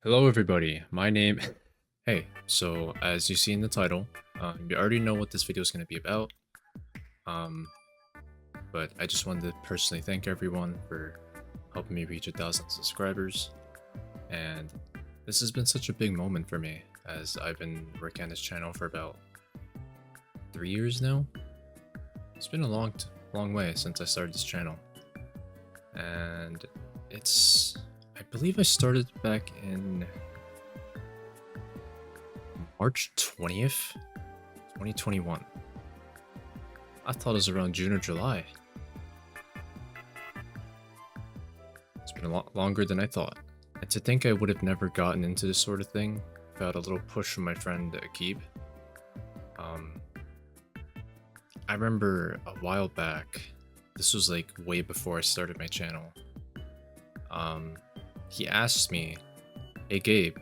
Hello everybody, my name... Hey, so as you see in the title, you already know what this video is going to be about, um, but I just wanted to personally thank everyone for helping me reach 1,000 subscribers, and this has been such a big moment for me, as I've been working on this channel for about 3 years now. It's been a long way since I started this channel, and I believe I started back in March 20th, 2021. I thought it was around June or July. It's been a lot longer than I thought. And to think I would have never gotten into this sort of thing without a little push from my friend Aaqib. I remember a while back, this was like way before I started my channel. He asked me, "Hey Gabe,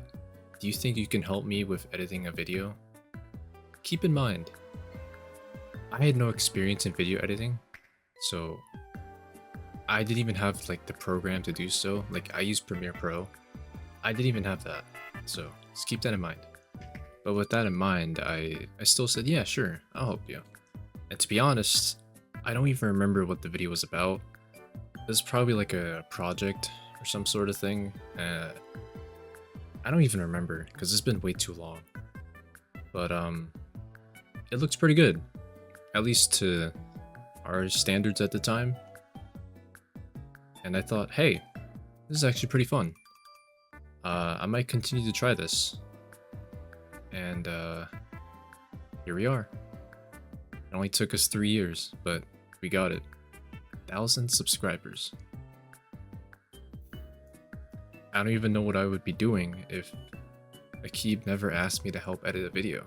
do you think you can help me with editing a video?" Keep in mind, I had no experience in video editing, so I didn't even have like the program to do so. Like I use Premiere Pro. I didn't even have that, so just keep that in mind. But with that in mind, I still said, yeah, sure, I'll help you. And to be honest, I don't even remember what the video was about. It was probably like a project or some sort of thing. I don't even remember because it's been way too long. But it looks pretty good, at least to our standards at the time. And I thought, hey, this is actually pretty fun. I might continue to try this. And here we are. It only took us 3 years, but we got it. 1,000 subscribers. I don't even know what I would be doing if Aaqib never asked me to help edit a video.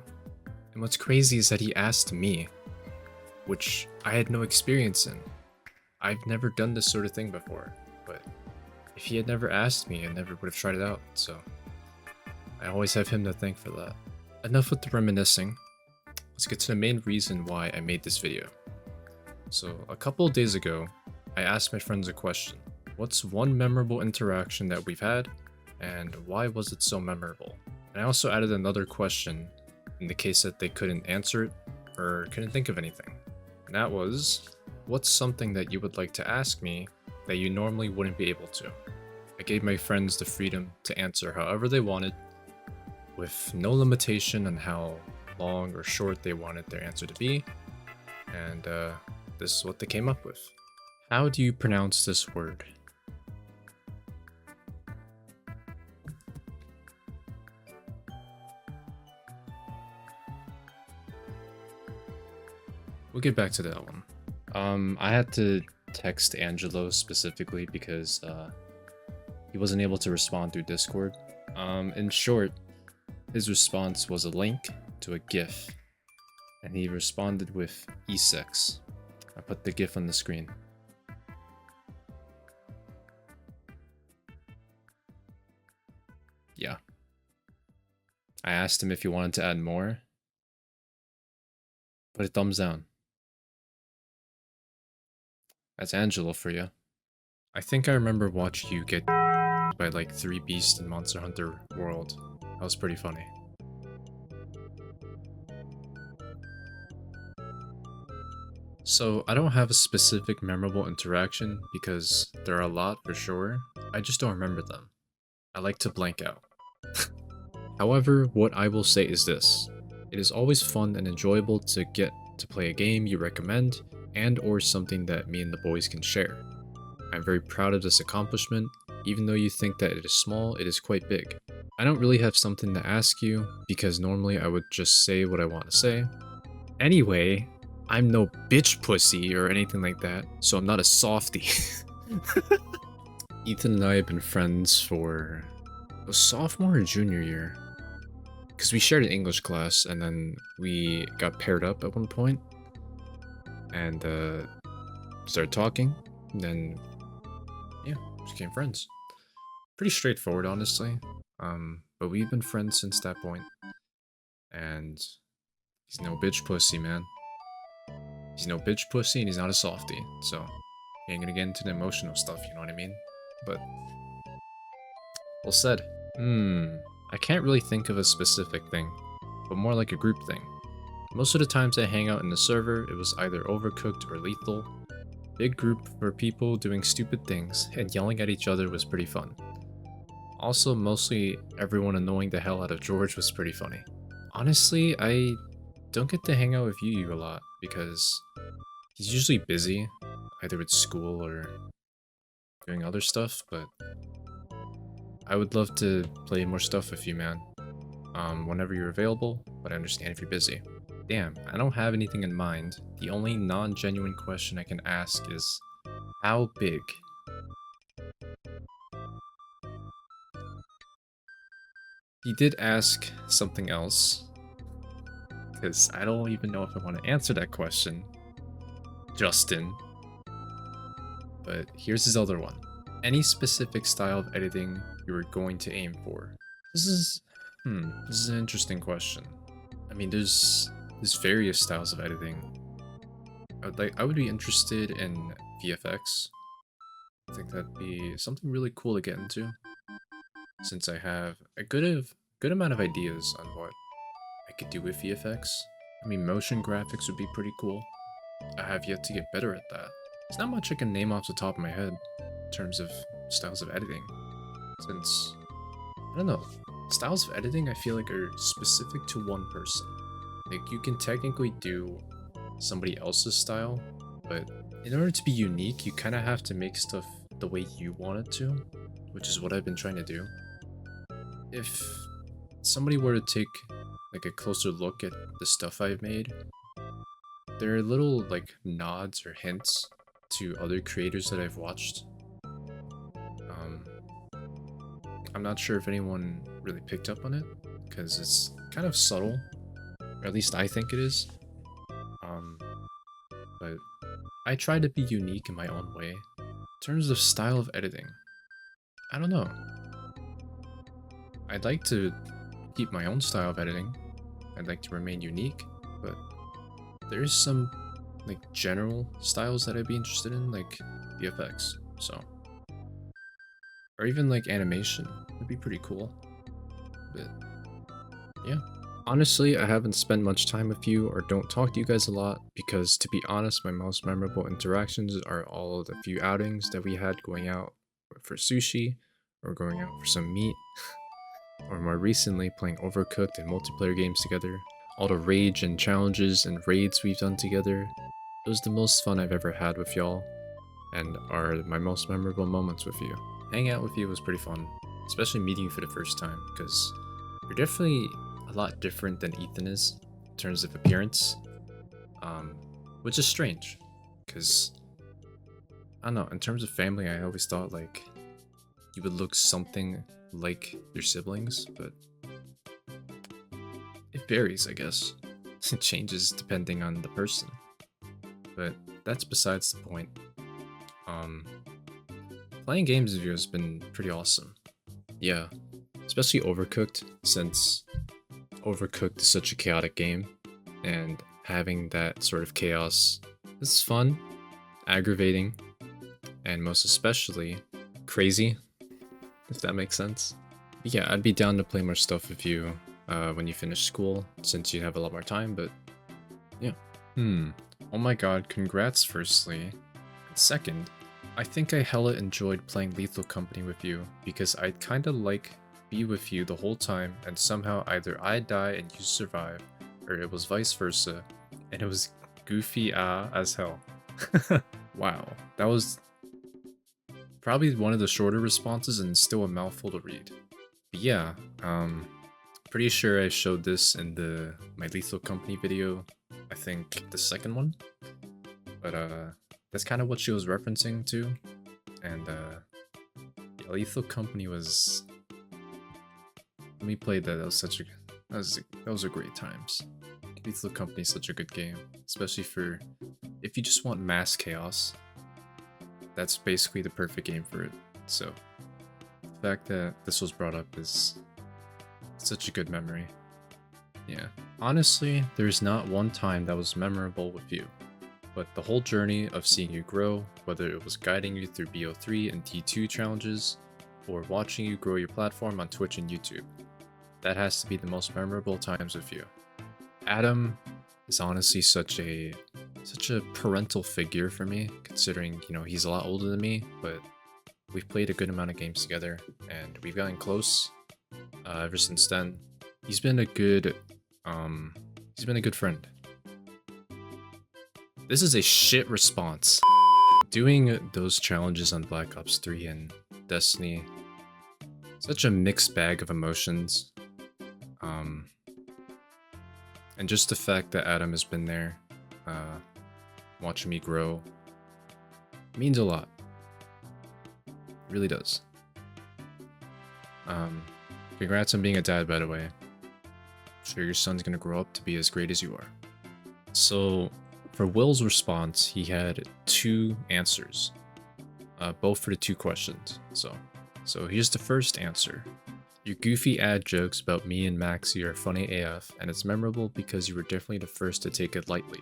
And what's crazy is that he asked me, which I had no experience in. I've never done this sort of thing before, but if he had never asked me, I never would have tried it out, so I always have him to thank for that. Enough with the reminiscing. Let's get to the main reason why I made this video. So a couple of days ago, I asked my friends a question. What's one memorable interaction that we've had, and why was it so memorable? And I also added another question in the case that they couldn't answer it or couldn't think of anything. And that was, what's something that you would like to ask me that you normally wouldn't be able to? I gave my friends the freedom to answer however they wanted, with no limitation on how long or short they wanted their answer to be, and this is what they came up with. How do you pronounce this word? We'll get back to that one. I had to text Angelo specifically because he wasn't able to respond through Discord. In short, his response was a link to a GIF, and he responded with E6. I put the GIF on the screen. Yeah. I asked him if he wanted to add more. Put a thumbs down. That's Angelo for you. I think I remember watching you get by like 3 beasts in Monster Hunter World. That was pretty funny. So I don't have a specific memorable interaction because there are a lot for sure. I just don't remember them. I like to blank out. However, what I will say is this. It is always fun and enjoyable to get to play a game you recommend and or something that me and the boys can share. I'm very proud of this accomplishment. Even though you think that it is small, it is quite big. I don't really have something to ask you because normally I would just say what I want to say. Anyway, I'm no bitch pussy or anything like that, so I'm not a softie. Ethan and I have been friends for a sophomore or junior year. Because we shared an English class and then we got paired up at one point. And started talking. And then, yeah, became friends. Pretty straightforward, honestly. But we've been friends since that point. And he's no bitch pussy, man. He's no bitch pussy and he's not a softie. So, he ain't gonna get into the emotional stuff, you know what I mean? But, well said. I can't really think of a specific thing, but more like a group thing. Most of the times I hang out in the server, it was either Overcooked or Lethal. Big group for people doing stupid things, and yelling at each other was pretty fun. Also, mostly everyone annoying the hell out of George was pretty funny. Honestly, I don't get to hang out with Yuryou a lot, because he's usually busy, either with school or doing other stuff, but I would love to play more stuff with you, man. Whenever you're available, but I understand if you're busy. Damn, I don't have anything in mind. The only non-genuine question I can ask is, how big? He did ask something else, because I don't even know if I want to answer that question, Justin. But here's his other one. Any specific style of editing you were going to aim for? This is an interesting question. I mean, there's various styles of editing. I would be interested in VFX. I think that'd be something really cool to get into, since I have a good amount of ideas on what I could do with VFX. I mean, motion graphics would be pretty cool. I have yet to get better at that. There's not much I can name off the top of my head in terms of styles of editing, since, I don't know, styles of editing I feel like are specific to one person. Like, you can technically do somebody else's style, but in order to be unique, you kind of have to make stuff the way you want it to, which is what I've been trying to do. If somebody were to take like a closer look at the stuff I've made, there are little like nods or hints to other creators that I've watched. I'm not sure if anyone really picked up on it, because it's kind of subtle, or at least I think it is. But I try to be unique in my own way. In terms of style of editing, I don't know. I'd like to keep my own style of editing. I'd like to remain unique, but there's some like general styles that I'd be interested in, like VFX, so. Or even like animation, would be pretty cool. But yeah. Honestly, I haven't spent much time with you or don't talk to you guys a lot because, to be honest, my most memorable interactions are all the few outings that we had going out for sushi, or going out for some meat, or more recently playing Overcooked and multiplayer games together. All the rage and challenges and raids we've done together. It was the most fun I've ever had with y'all, and are my most memorable moments with you. Hanging out with you was pretty fun, especially meeting you for the first time, because you're definitely a lot different than Ethan is in terms of appearance, which is strange, because I don't know, in terms of family I always thought like you would look something like your siblings, but it varies, I guess. It changes depending on the person, but that's besides the point. Playing games with you has been pretty awesome. Yeah, especially Overcooked, since Overcooked is such a chaotic game, and having that sort of chaos is fun, aggravating, and most especially crazy, if that makes sense. But yeah, I'd be down to play more stuff with you when you finish school, since you have a lot more time, but yeah. Oh my god, congrats firstly. And second, I think I hella enjoyed playing Lethal Company with you, because I'd kinda like be with you the whole time, and somehow either I die and you survive, or it was vice versa, and it was goofy as hell. Wow, that was probably one of the shorter responses and still a mouthful to read. But yeah, pretty sure I showed this in my Lethal Company video, I think the second one, but that's kind of what she was referencing to, and yeah, Lethal Company was, when we played that, those are great times. Lethal Company is such a good game, especially for if you just want mass chaos. That's basically the perfect game for it. So the fact that this was brought up is such a good memory. Yeah, honestly, there's not one time that was memorable with you, but the whole journey of seeing you grow, whether it was guiding you through BO3 and T2 challenges, or watching you grow your platform on Twitch and YouTube. That has to be the most memorable times with you. Adam is honestly such a parental figure for me, considering, you know, he's a lot older than me, but we've played a good amount of games together and we've gotten close ever since then. He's been a good friend. This is a shit response. Doing those challenges on Black Ops 3 and Destiny, such a mixed bag of emotions. And just the fact that Adam has been there, watching me grow, means a lot. It really does. Congrats on being a dad, by the way. I'm sure your son's gonna grow up to be as great as you are. So, for Will's response, he had 2 answers, both for the 2 questions. So here's the first answer. Your goofy ad jokes about me and Maxy are funny AF, and it's memorable because you were definitely the first to take it lightly.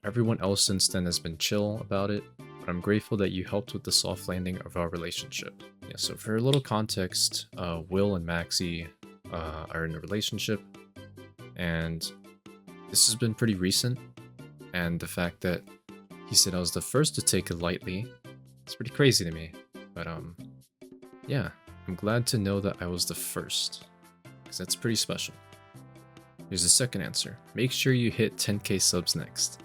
Everyone else since then has been chill about it, but I'm grateful that you helped with the soft landing of our relationship. Yeah, so for a little context, Will and Maxy are in a relationship, and this has been pretty recent, and the fact that he said I was the first to take it lightly, it's pretty crazy to me, but yeah. I'm glad to know that I was the first, because that's pretty special. Here's the second answer. Make sure you hit 10k subs next.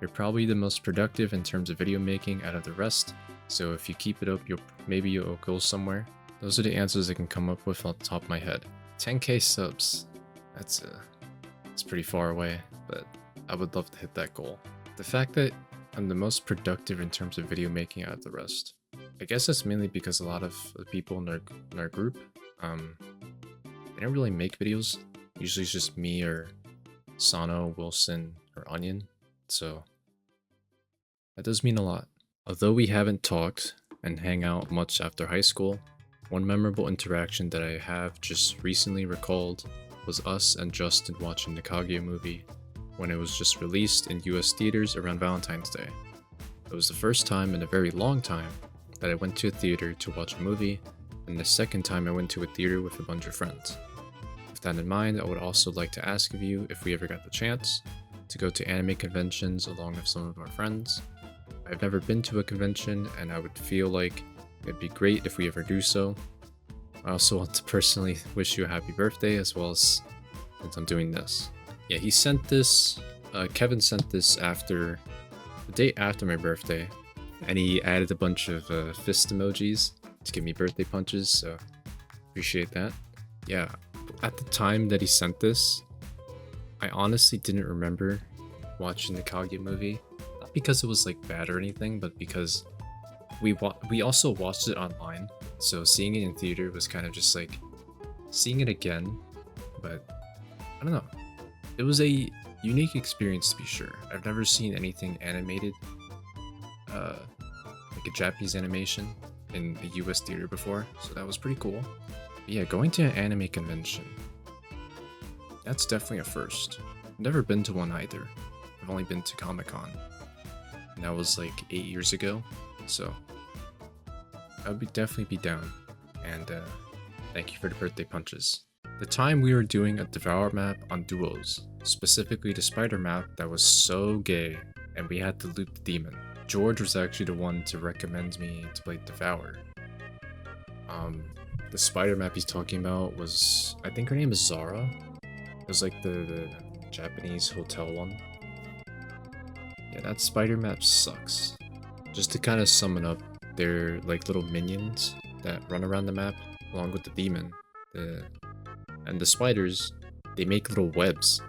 You're probably the most productive in terms of video making out of the rest, so if you keep it up, maybe you'll go somewhere. Those are the answers I can come up with off the top of my head. 10k subs, that's pretty far away, but I would love to hit that goal. The fact that I'm the most productive in terms of video making out of the rest, I guess that's mainly because a lot of the people in our group, they don't really make videos. Usually it's just me or Sano, Wilson, or Onion. So that does mean a lot. Although we haven't talked and hang out much after high school, one memorable interaction that I have just recently recalled was us and Justin watching the Kaguya movie when it was just released in US theaters around Valentine's Day. It was the first time in a very long time that I went to a theater to watch a movie, and the second time I went to a theater with a bunch of friends. With that in mind, I would also like to ask of you if we ever got the chance to go to anime conventions along with some of our friends. I've never been to a convention, and I would feel like it'd be great if we ever do so. I also want to personally wish you a happy birthday, as well as since I'm doing this. Yeah, he sent this, Kevin sent this the day after my birthday, and he added a bunch of fist emojis to give me birthday punches, so appreciate that. Yeah, at the time that he sent this, I honestly didn't remember watching the Kaguya movie. Not because it was like bad or anything, but because we also watched it online, so seeing it in theater was kind of just like seeing it again, but I don't know. It was a unique experience to be sure. I've never seen anything animated like a Japanese animation in a US theater before, so that was pretty cool. But yeah, going to an anime convention, that's definitely a first. I've never been to one either. I've only been to Comic-Con, and that was like 8 years ago, so I would definitely be down. And thank you for the birthday punches. The time we were doing a Devour map on duos, specifically the spider map that was so gay, and we had to loot the demon. George was actually the one to recommend me to play Devour. The spider map he's talking about was, I think her name is Zara. It was like the Japanese hotel one. Yeah, that spider map sucks. Just to kind of sum it up, they're like little minions that run around the map along with the demon. And the spiders, they make little webs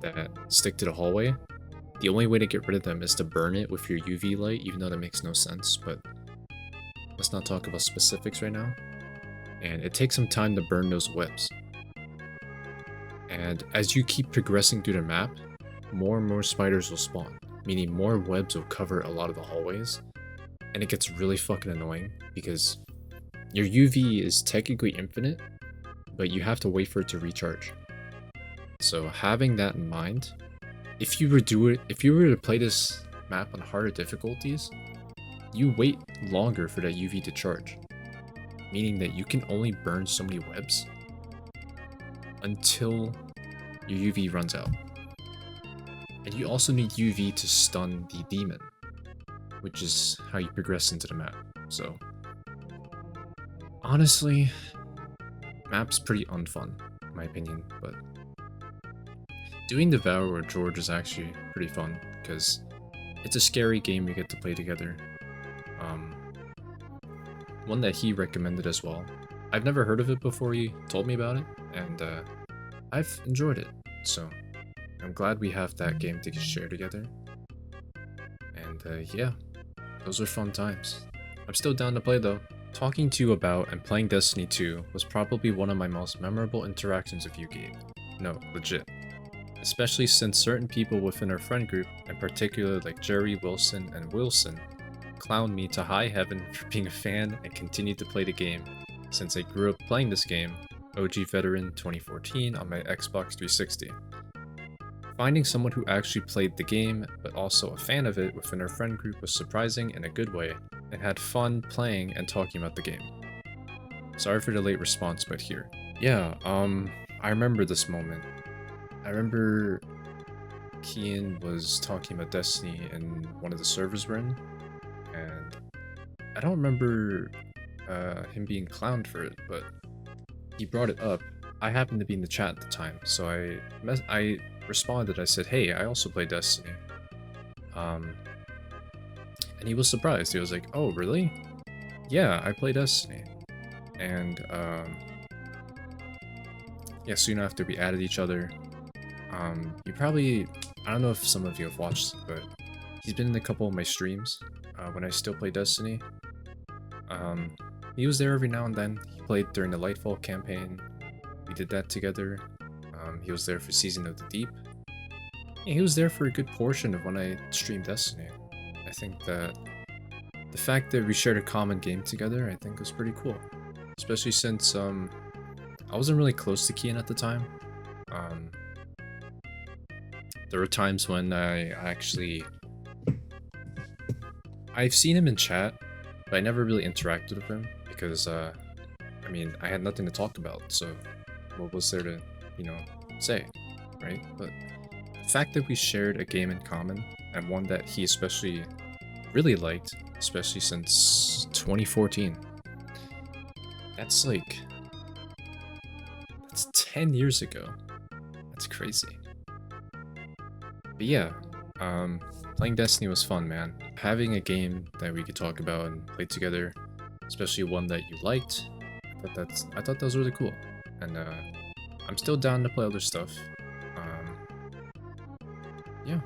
that stick to the hallway. The only way to get rid of them is to burn it with your UV light, even though that makes no sense, but let's not talk about specifics right now. And it takes some time to burn those webs. And as you keep progressing through the map, more and more spiders will spawn, meaning more webs will cover a lot of the hallways. And it gets really fucking annoying because your UV is technically infinite, but you have to wait for it to recharge. So having that in mind, if you were to play this map on harder difficulties, you wait longer for that UV to charge. meaning that you can only burn so many webs until your UV runs out. And you also need UV to stun the demon, which is how you progress into the map. So, honestly, map's pretty unfun, in my opinion, but doing Devour or George is actually pretty fun, because it's a scary game you get to play together. One that he recommended as well. I've never heard of it before he told me about it, and I've enjoyed it, so I'm glad we have that game to share together. And yeah, those are fun times. I'm still down to play though. Talking to you about and playing Destiny 2 was probably one of my most memorable interactions with you, Gabe. No, legit. Especially since certain people within our friend group, in particular like Jerry, Wilson, and Wilson, clowned me to high heaven for being a fan and continued to play the game since I grew up playing this game, OG veteran 2014 on my Xbox 360. Finding someone who actually played the game, but also a fan of it within our friend group was surprising in a good way, and had fun playing and talking about the game. Sorry for the late response, but here. Yeah, I remember this moment. I remember Kian was talking about Destiny in one of the servers we're in, and I don't remember him being clowned for it, but he brought it up. I happened to be in the chat at the time, so I responded. I said, "Hey, I also play Destiny," and he was surprised. He was like, "Oh, really? Yeah, I play Destiny," and yeah. Soon after, we added each other. You probably, I don't know if some of you have watched, but he's been in a couple of my streams when I still play Destiny. He was there every now and then. He played during the Lightfall campaign. We did that together. He was there for Season of the Deep. Yeah, he was there for a good portion of when I streamed Destiny. I think that the fact that we shared a common game together, I think was pretty cool. Especially since I wasn't really close to Kian at the time. There were times when I've seen him in chat, but I never really interacted with him because, I mean, I had nothing to talk about, so what was there to, say, right? But the fact that we shared a game in common, and one that he especially really liked, especially since 2014, that's 10 years ago. That's crazy. But yeah, playing Destiny was fun, man. Having a game that we could talk about and play together, especially one that you liked, I thought that was really cool. And I'm still down to play other stuff. Yeah,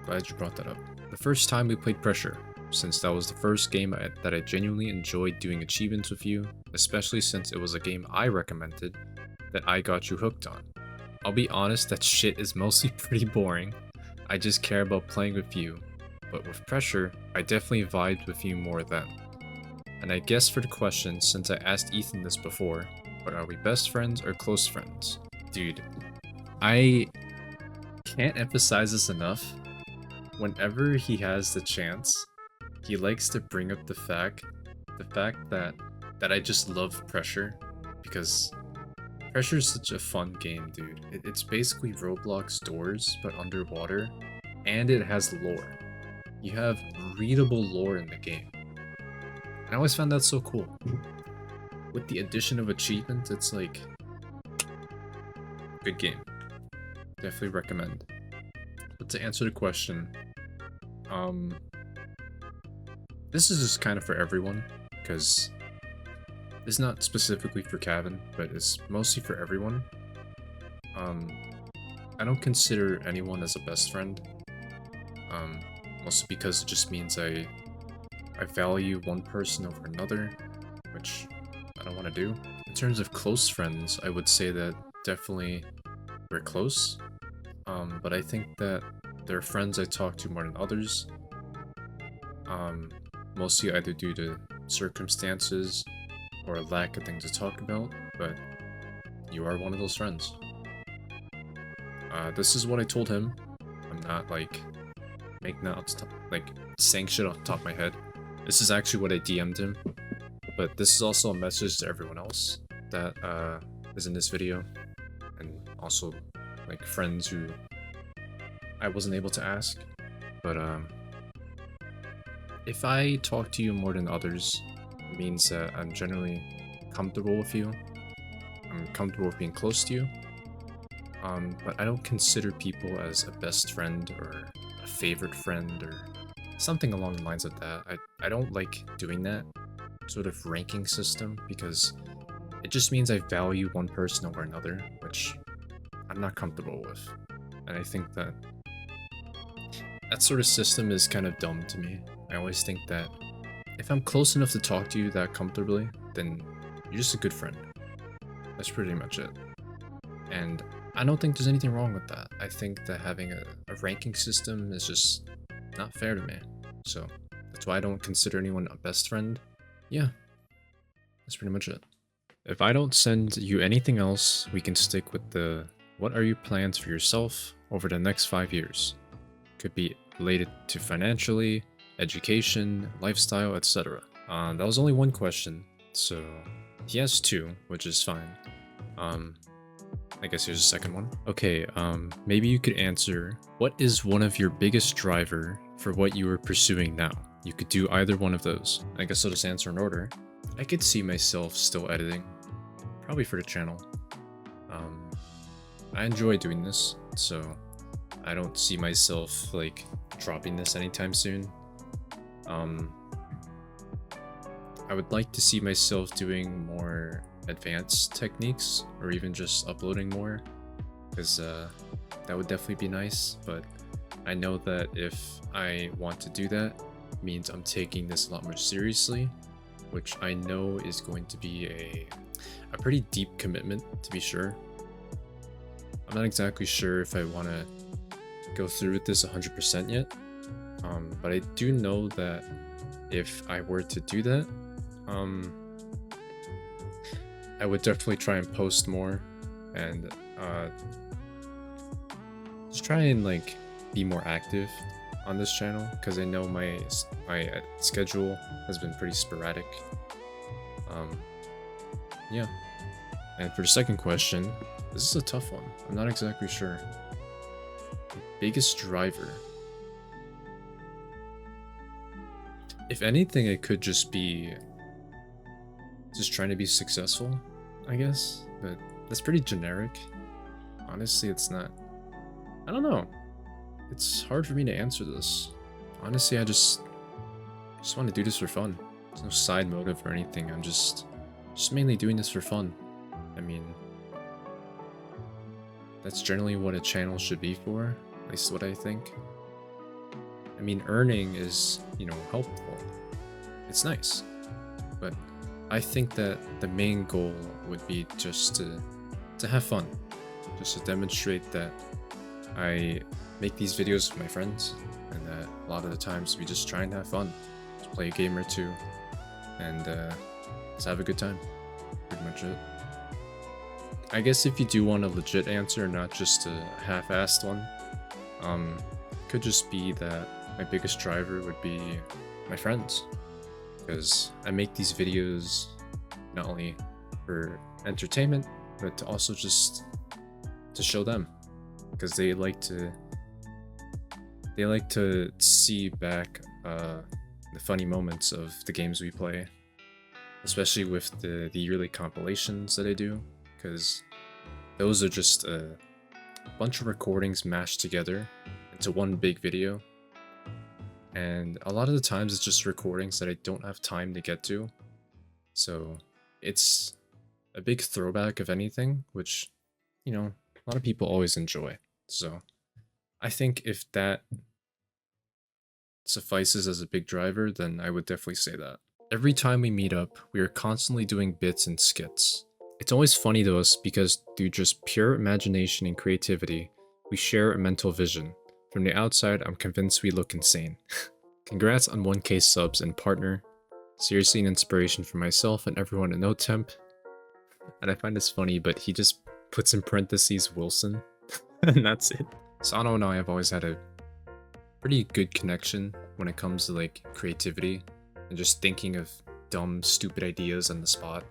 glad you brought that up. The first time we played Pressure, since that was the first game that I genuinely enjoyed doing achievements with you, especially since it was a game I recommended that I got you hooked on. I'll be honest, that shit is mostly pretty boring. I just care about playing with you, but with Pressure, I definitely vibed with you more then. And I guess for the question, since I asked Ethan this before, but are we best friends or close friends? Dude, I can't emphasize this enough. Whenever he has the chance, he likes to bring up the fact that I just love Pressure, because Pressure is such a fun game, dude. It's basically Roblox Doors, but underwater, and it has lore. You have readable lore in the game. I always found that so cool. With the addition of achievements, it's like, good game. Definitely recommend. But to answer the question, this is just kind of for everyone, because it's not specifically for Kavin, but it's mostly for everyone. I don't consider anyone as a best friend, mostly because it just means I value one person over another, which I don't want to do. In terms of close friends, I would say that definitely we're close, but I think that there are friends I talk to more than others, mostly either due to circumstances or a lack of things to talk about, but you are one of those friends. This is what I told him. I'm not making that saying shit off the top of my head. This is actually what I DM'd him But this is also a message to everyone else that is in this video, and also like friends who I wasn't able to ask. But if I talk to you more than others, it means that I'm generally comfortable with you. I'm comfortable with being close to you. But I don't consider people as a best friend or a favorite friend or something along the lines of that. I don't like doing that sort of ranking system because it just means I value one person over another, which I'm not comfortable with. And I think that that sort of system is kind of dumb to me. I always think that if I'm close enough to talk to you that comfortably, then you're just a good friend. That's pretty much it. And I don't think there's anything wrong with that. I think that having a ranking system is just not fair to me. So that's why I don't consider anyone a best friend. Yeah, that's pretty much it. If I don't send you anything else, we can stick with the what are your plans for yourself over the next 5 years? Could be related to financially, education, lifestyle, etc. That was only one question, so he has two, which is fine. I guess here's a second one. Okay, maybe you could answer, what is one of your biggest driver for what you are pursuing now? You could do either one of those. I guess I'll just answer in order. I could see myself still editing, probably for the channel. I enjoy doing this, so I don't see myself like dropping this anytime soon. I would like to see myself doing more advanced techniques or even just uploading more, because that would definitely be nice. But I know that if I want to do that, it means I'm taking this a lot more seriously, which I know is going to be a pretty deep commitment, to be sure. I'm not exactly sure if I want to go through with this 100% yet, but I do know that if I were to do that, I would definitely try and post more and just try and like be more active on this channel, because I know my schedule has been pretty sporadic. Yeah. And for the second question, this is a tough one. I'm not exactly sure. Biggest driver. If anything, it could just be just trying to be successful, I guess. But that's pretty generic. Honestly, it's not. I don't know. It's hard for me to answer this. Honestly, I just want to do this for fun. There's no side motive or anything. I'm just mainly doing this for fun. I mean, that's generally what a channel should be for, at least what I think. I mean, earning is, you know, helpful. It's nice. But I think that the main goal would be just to have fun. Just to demonstrate that I make these videos with my friends, and that a lot of the times we just try and have fun. Just play a game or two, and just have a good time. Pretty much it. I guess if you do want a legit answer, not just a half-assed one, could just be that my biggest driver would be my friends. Because I make these videos not only for entertainment, but to also just to show them. Because they like to see back the funny moments of the games we play. Especially with the yearly compilations that I do. Because those are just a bunch of recordings mashed together into one big video. And a lot of the times it's just recordings that I don't have time to get to. So it's a big throwback of anything, which, you know, a lot of people always enjoy. So I think if that suffices as a big driver, then I would definitely say that. Every time we meet up, we are constantly doing bits and skits. It's always funny to us because through just pure imagination and creativity, we share a mental vision. From the outside, I'm convinced we look insane. Congrats on 1K subs and partner. Seriously an inspiration for myself and everyone at NoTemp. And I find this funny, but he just puts in parentheses Wilson. And that's it. Sano and I have always had a pretty good connection when it comes to like creativity and just thinking of dumb, stupid ideas on the spot.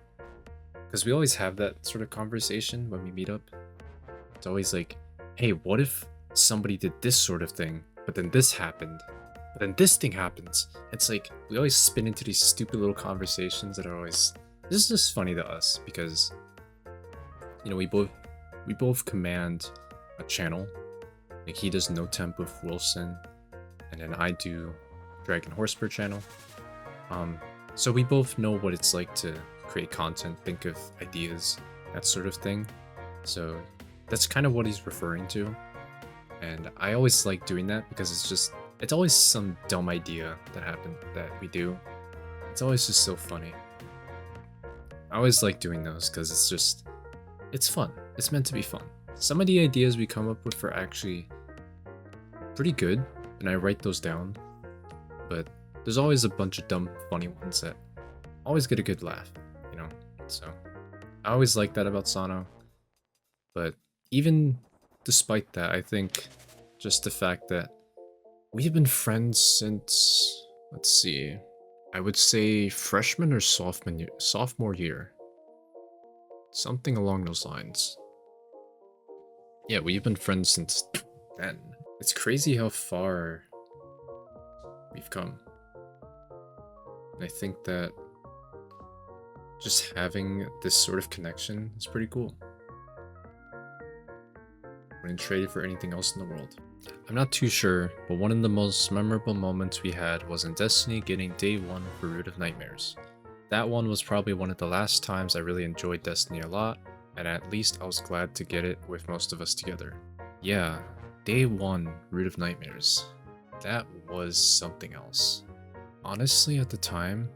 Because we always have that sort of conversation when we meet up. It's always like, hey, what if somebody did this sort of thing, but then this happened, but then this thing happens? It's like, we always spin into these stupid little conversations that are always, this is just funny to us because, you know, we both command a channel. Like, he does No Temp with Wilson, and then I do DragonHorseBird channel. So we both know what it's like to create content, think of ideas, that sort of thing. So that's kind of what he's referring to. And I always like doing that because it's always some dumb idea that we do. It's always just so funny. I always like doing those because it's fun. It's meant to be fun. Some of the ideas we come up with are actually pretty good, and I write those down. But there's always a bunch of dumb, funny ones that always get a good laugh, you know? So I always like that about Sano. But even despite that, I think just the fact that we've been friends since, let's see, I would say freshman or sophomore year. Something along those lines. Yeah, we've been friends since then. It's crazy how far we've come. And I think that just having this sort of connection is pretty cool. Wouldn't trade it for anything else in the world. I'm not too sure, but one of the most memorable moments we had was in Destiny getting day 1 for Root of Nightmares. That one was probably one of the last times I really enjoyed Destiny a lot, and at least I was glad to get it with most of us together. Yeah, day 1 Root of Nightmares. That was something else. Honestly, at the time,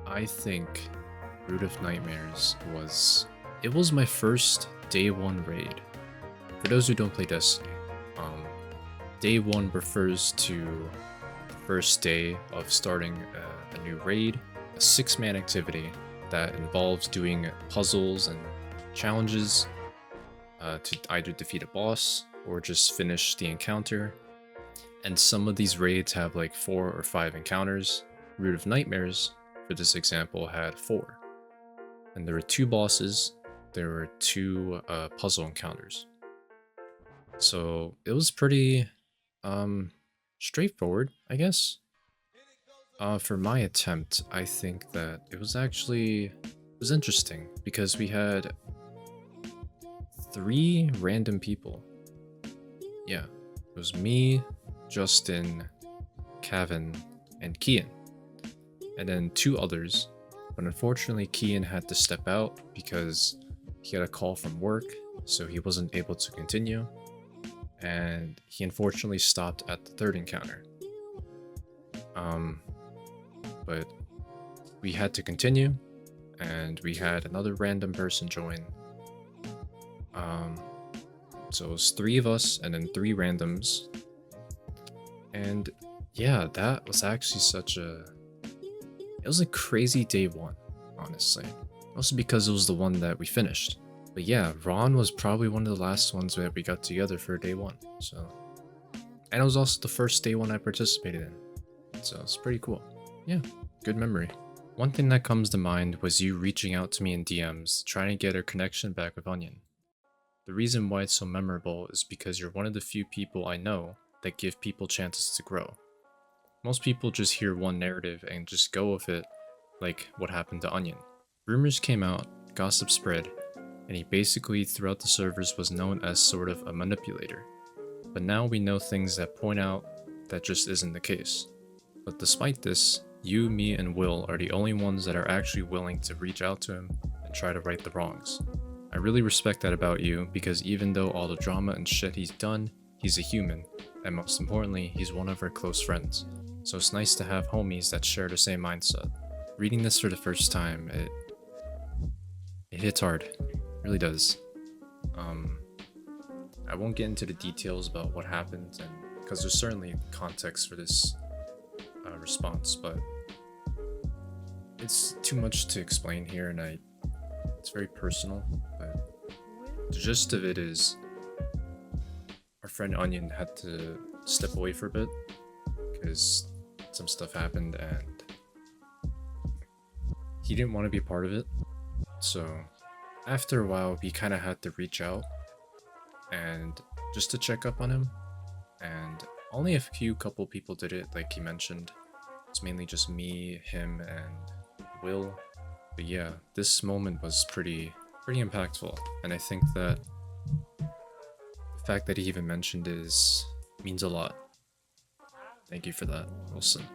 I think Root of Nightmares was my first day 1 raid. For those who don't play Destiny, day 1 refers to the first day of starting a new raid, a 6-man activity that involves doing puzzles and challenges to either defeat a boss or just finish the encounter. And some of these raids have like 4 or 5 encounters. Root of Nightmares, for this example, had 4. And there were 2 bosses, there were 2 puzzle encounters. So it was pretty straightforward, I guess. For my attempt, I think that it was interesting because we had 3 random people. Yeah, it was me, Justin, Kavin, and Kian. And then 2 others, but unfortunately Kian had to step out because he had a call from work, so he wasn't able to continue. And he unfortunately stopped at the 3rd encounter. But we had to continue, and we had another random person join. So it was 3 of us and then 3 randoms. And yeah, that was actually it was a crazy day 1, honestly. Also because it was the one that we finished. But yeah, Ron was probably one of the last ones that we got together for day 1. So, and it was also the first day 1 I participated in. So it's pretty cool. Yeah, good memory. One thing that comes to mind was you reaching out to me in DMs, trying to get our connection back with Onion. The reason why it's so memorable is because you're one of the few people I know that give people chances to grow. Most people just hear one narrative and just go with it, like what happened to Onion. Rumors came out, gossip spread, and he basically throughout the servers was known as sort of a manipulator. But now we know things that point out that just isn't the case. But despite this, you, me, and Will are the only ones that are actually willing to reach out to him and try to right the wrongs. I really respect that about you because even though all the drama and shit he's done, he's a human, and most importantly, he's one of our close friends. So it's nice to have homies that share the same mindset. Reading this for the first time, it hits hard. It really does. I won't get into the details about what happened, and because there's certainly context for this response, but it's too much to explain here, and it's very personal. But the gist of it is, our friend Onion had to step away for a bit because some stuff happened, and didn't want to be part of it. So after a while, we kind of had to reach out and just to check up on him. And only a couple people did it, like he mentioned. It's mainly just me, him, and Will. But yeah, this moment was pretty impactful, and I think that the fact that he even mentioned means a lot. Thank you for that, Wilson.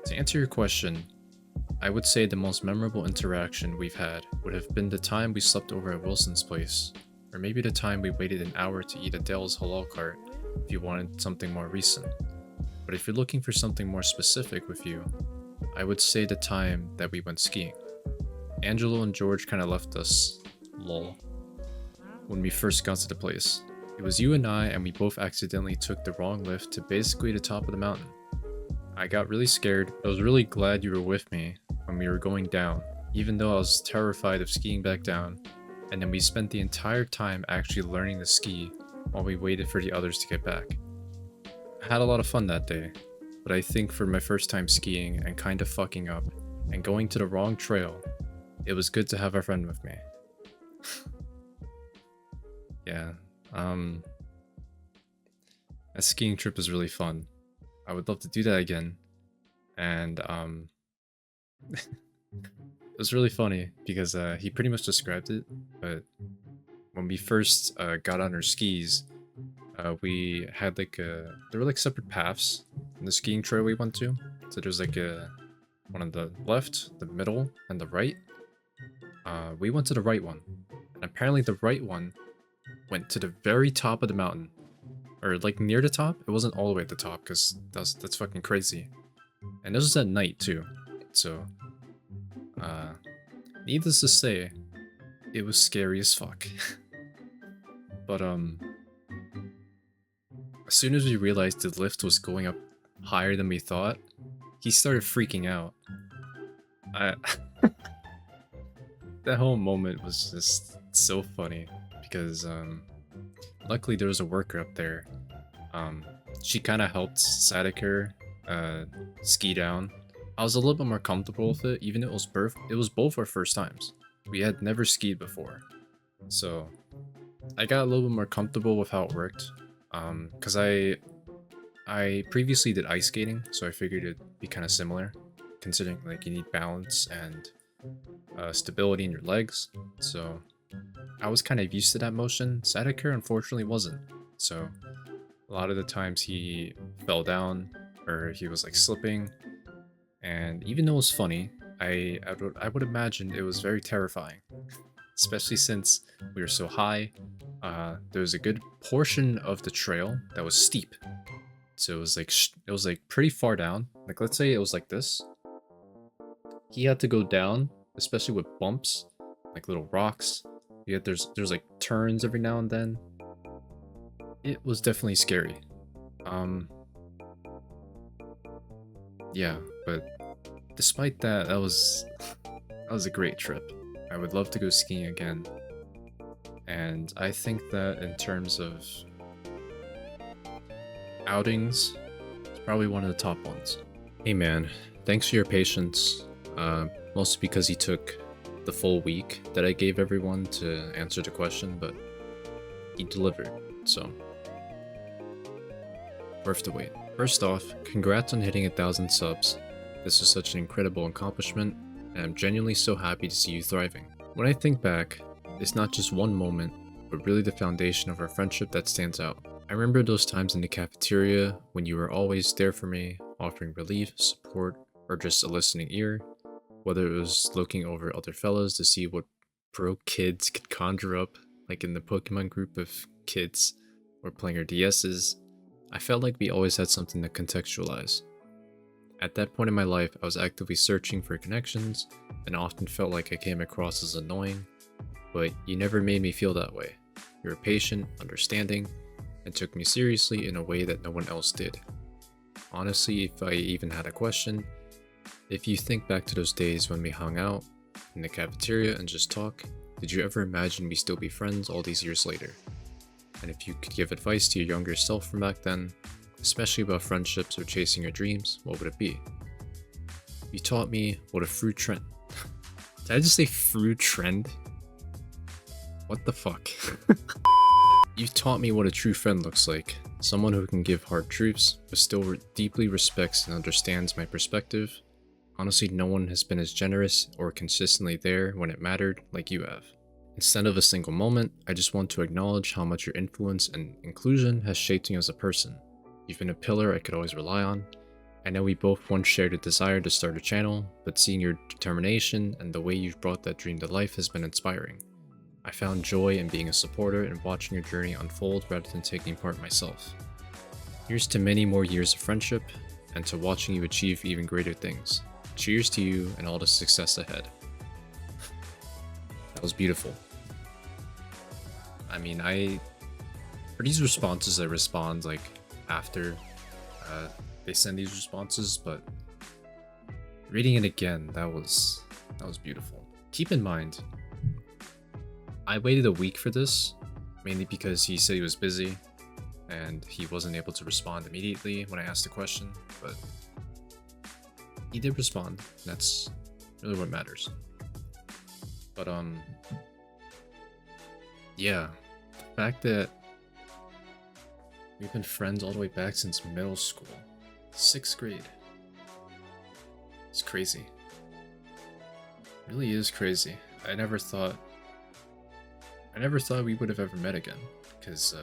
To answer your question, I would say the most memorable interaction we've had would have been the time we slept over at Wilson's place, or maybe the time we waited an hour to eat Adele's halal cart if you wanted something more recent. But if you're looking for something more specific with you, I would say the time that we went skiing. Angelo and George kind of left us, lol, when we first got to the place. It was you and I, and we both accidentally took the wrong lift to basically the top of the mountain. I got really scared. I was really glad you were with me when we were going down, even though I was terrified of skiing back down. And then we spent the entire time actually learning to ski while we waited for the others to get back. I had a lot of fun that day, but I think for my first time skiing and kind of fucking up and going to the wrong trail, it was good to have a friend with me. Yeah, that skiing trip was really fun. I would love to do that again. And it was really funny because he pretty much described it, but when we first got on our skis, we had like there were like separate paths in the skiing trail we went to. So there's like one on the left, the middle, and the right. We went to the right one, and apparently the right one went to the very top of the mountain, or like near the top. It wasn't all the way at the top because that's fucking crazy. And this was at night too, so needless to say, it was scary as fuck. But as soon as we realized the lift was going up higher than we thought, he started freaking out. That whole moment was just so funny because luckily there was a worker up there. She kind of helped Sadiqur ski down. I was a little bit more comfortable with it, even though it was both our first times. We had never skied before, so I got a little bit more comfortable with how it worked. Because I previously did ice skating, so I figured it'd be kind of similar, considering like you need balance and stability in your legs. So I was kind of used to that motion. Sadiqur unfortunately wasn't. So a lot of the times he fell down or he was like slipping. And even though it was funny, I would imagine it was very terrifying, especially since we were so high. There was a good portion of the trail that was steep, so it was like pretty far down. Like let's say it was like this. He had to go down, especially with bumps, like little rocks. Yet there's like turns every now and then. It was definitely scary. Yeah, but despite that, that was a great trip. I would love to go skiing again. And I think that in terms of outings, it's probably one of the top ones. Hey man, thanks for your patience. Mostly because he took the full week that I gave everyone to answer the question, but he delivered, so worth the wait. First off, congrats on hitting 1,000 subs. This is such an incredible accomplishment, and I'm genuinely so happy to see you thriving. When I think back, it's not just one moment, but really the foundation of our friendship that stands out. I remember those times in the cafeteria when you were always there for me, offering relief, support, or just a listening ear, whether it was looking over other fellas to see what broke kids could conjure up, like in the Pokemon group of kids, or playing our DS's. I felt like we always had something to contextualize. At that point in my life, I was actively searching for connections, and often felt like I came across as annoying, but you never made me feel that way. You were patient, understanding, and took me seriously in a way that no one else did. Honestly, if I even had a question, if you think back to those days when we hung out in the cafeteria and just talk, did you ever imagine we'd still be friends all these years later? And if you could give advice to your younger self from back then, especially about friendships or chasing your dreams, what would it be? You taught me what a fruit trend. Did I just say fruit trend? What the fuck? You've taught me what a true friend looks like. Someone who can give hard truths, but still deeply respects and understands my perspective. Honestly, no one has been as generous or consistently there when it mattered like you have. Instead of a single moment, I just want to acknowledge how much your influence and inclusion has shaped me as a person. You've been a pillar I could always rely on. I know we both once shared a desire to start a channel, but seeing your determination and the way you've brought that dream to life has been inspiring. I found joy in being a supporter and watching your journey unfold rather than taking part myself. Here's to many more years of friendship, and to watching you achieve even greater things. Cheers to you and all the success ahead. That was beautiful. I mean, for these responses, I respond like after they send these responses, but reading it again, that was beautiful. Keep in mind, I waited a week for this, mainly because he said he was busy and he wasn't able to respond immediately when I asked the question, but he did respond. That's really what matters. But yeah, the fact that we've been friends all the way back since middle school, 6th grade. It's crazy. It really is crazy. I never thought we would have ever met again, because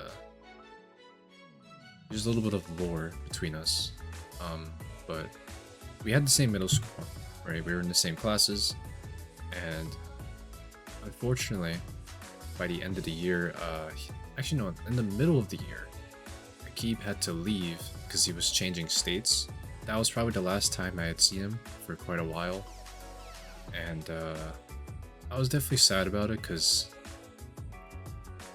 there's a little bit of lore between us. But we had the same middle school, right? We were in the same classes, and unfortunately, by the end of the year, actually no, in the middle of the year, Aaqib had to leave because he was changing states. That was probably the last time I had seen him for quite a while, and I was definitely sad about it because,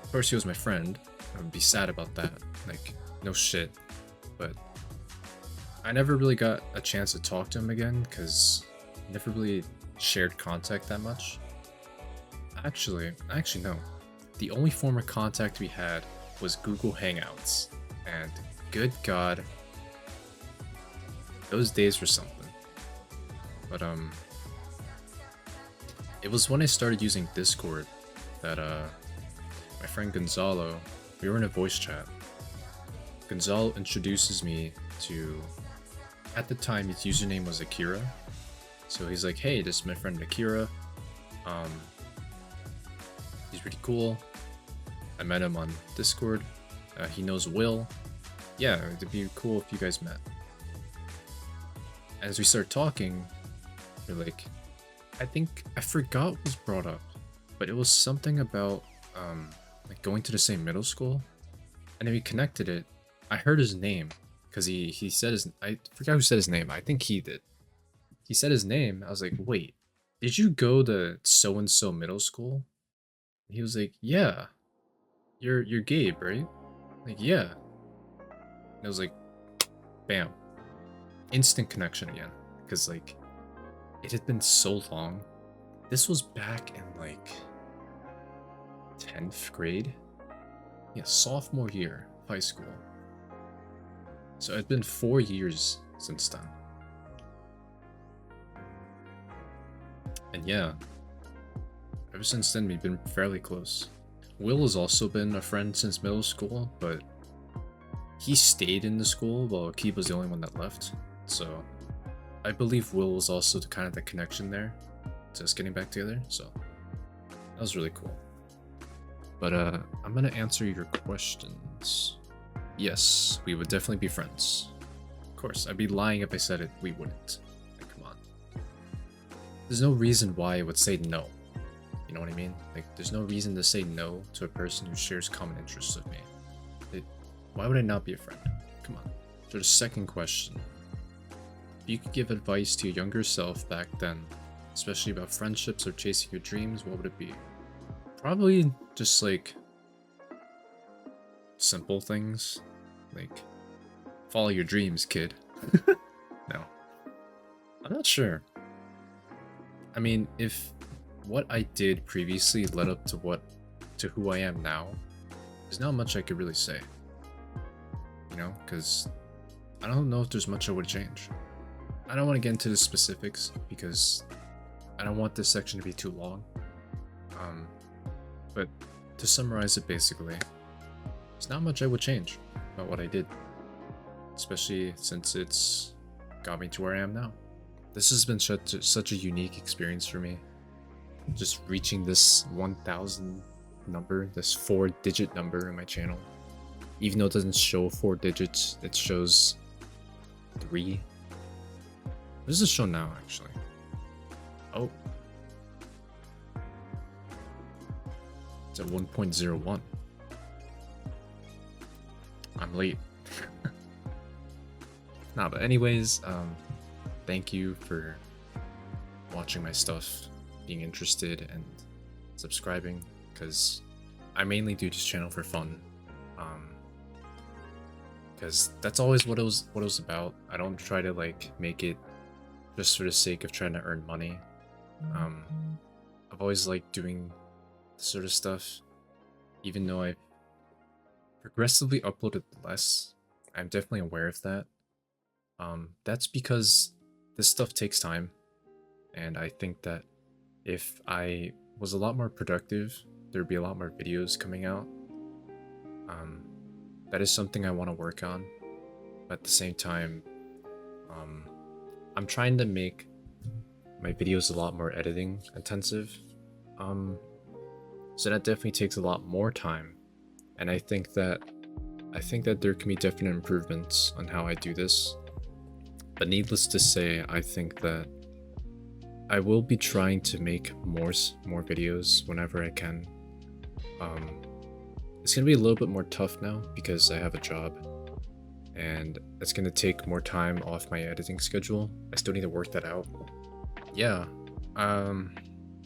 of course, he was my friend. I would be sad about that, like, no shit. But I never really got a chance to talk to him again because I never really shared contact that much. Actually no. The only form of contact we had was Google Hangouts, and good God, those days were something. But it was when I started using Discord that my friend Gonzalo, we were in a voice chat. Gonzalo introduces me to, at the time his username was Akira. So he's like, hey, this is my friend Akira. He's pretty cool. I met him on Discord. He knows Will. Yeah, it'd be cool if you guys met. As we start talking, we're like, I forgot what was brought up, but it was something about like going to the same middle school, and then we connected it. I heard his name because he said his, I forgot who said his name. I think he did. He said his name. I was like, wait, did you go to so and so middle school? And he was like, yeah. You're Gabe, right? Like, yeah. And I was like, bam, instant connection again, because like it had been so long. This was back in like 10th grade. Yeah, sophomore year of high school. So it's been 4 years since then. And yeah, ever since then we've been fairly close. Will has also been a friend since middle school, but he stayed in the school while Aaqib was the only one that left. So I believe Will was also the kind of the connection there to us getting back together. So that was really cool. But I'm gonna answer your questions. Yes, we would definitely be friends. Of course, I'd be lying if I said it. We wouldn't. Like, come on. There's no reason why I would say no. You know what I mean? Like, there's no reason to say no to a person who shares common interests with me. Why would I not be a friend? Come on. So the second question. If you could give advice to your younger self back then, especially about friendships or chasing your dreams, what would it be? Probably just like simple things. Like, follow your dreams, kid. No. I'm not sure. I mean, if what I did previously led up to who I am now, there's not much I could really say. You know, because I don't know if there's much I would change. I don't want to get into the specifics because I don't want this section to be too long. But to summarize it basically, there's not much I would change about what I did. Especially since it's got me to where I am now. This has been such a unique experience for me. Just reaching this 1000 number, this 4-digit number in my channel. Even though it doesn't show 4 digits, it shows 3. What does it show now, actually? Oh. It's at 1.01. I'm late. Nah, but anyways, thank you for watching my stuff, being interested, and subscribing, because I mainly do this channel for fun. Because that's always what it was about. I don't try to like make it just for the sake of trying to earn money. I've always liked doing this sort of stuff, even though I've progressively uploaded less. I'm definitely aware of that. That's because this stuff takes time, and I think that if I was a lot more productive, there'd be a lot more videos coming out. That is something I want to work on. At the same time, I'm trying to make my videos a lot more editing intensive. So that definitely takes a lot more time, and I think that there can be definite improvements on how I do this. But needless to say, I think that I will be trying to make more videos whenever I can. It's gonna be a little bit more tough now because I have a job, and it's gonna take more time off my editing schedule. I still need to work that out. Yeah,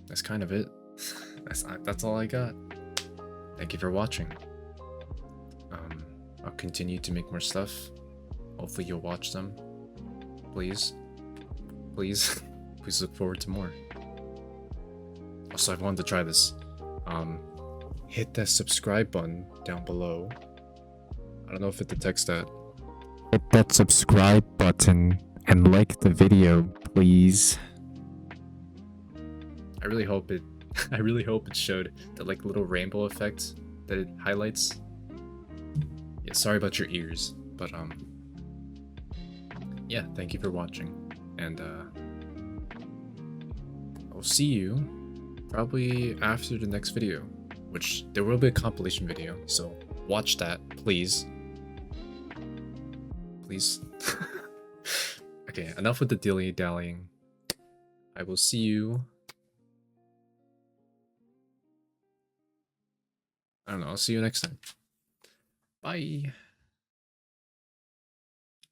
that's kind of it. That's all I got. Thank you for watching. I'll continue to make more stuff. Hopefully you'll watch them. Please. Please. Please look forward to more. Also, I've wanted to try this. Hit that subscribe button down below. I don't know if it detects that. Hit that subscribe button and like the video, please. I really hope it showed that like little rainbow effect that it highlights. Yeah, sorry about your ears, but yeah, thank you for watching, and I'll see you probably after the next video, which there will be a compilation video, so watch that, please. Please. Okay, enough with the dilly-dallying. I will see you. I don't know, I'll see you next time. Bye.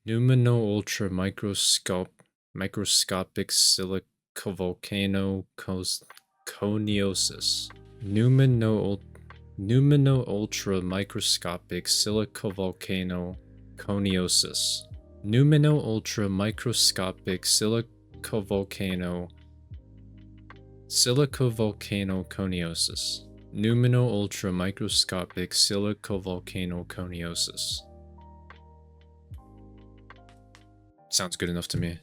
Numino ultra microscopic silicovolcano coniosis. Numino ultra microscopic silicovolcano coniosis. Numino ultra microscopic silicovolcano coniosis. Numino ultra microscopic silicovolcano coniosis. Sounds good enough to me.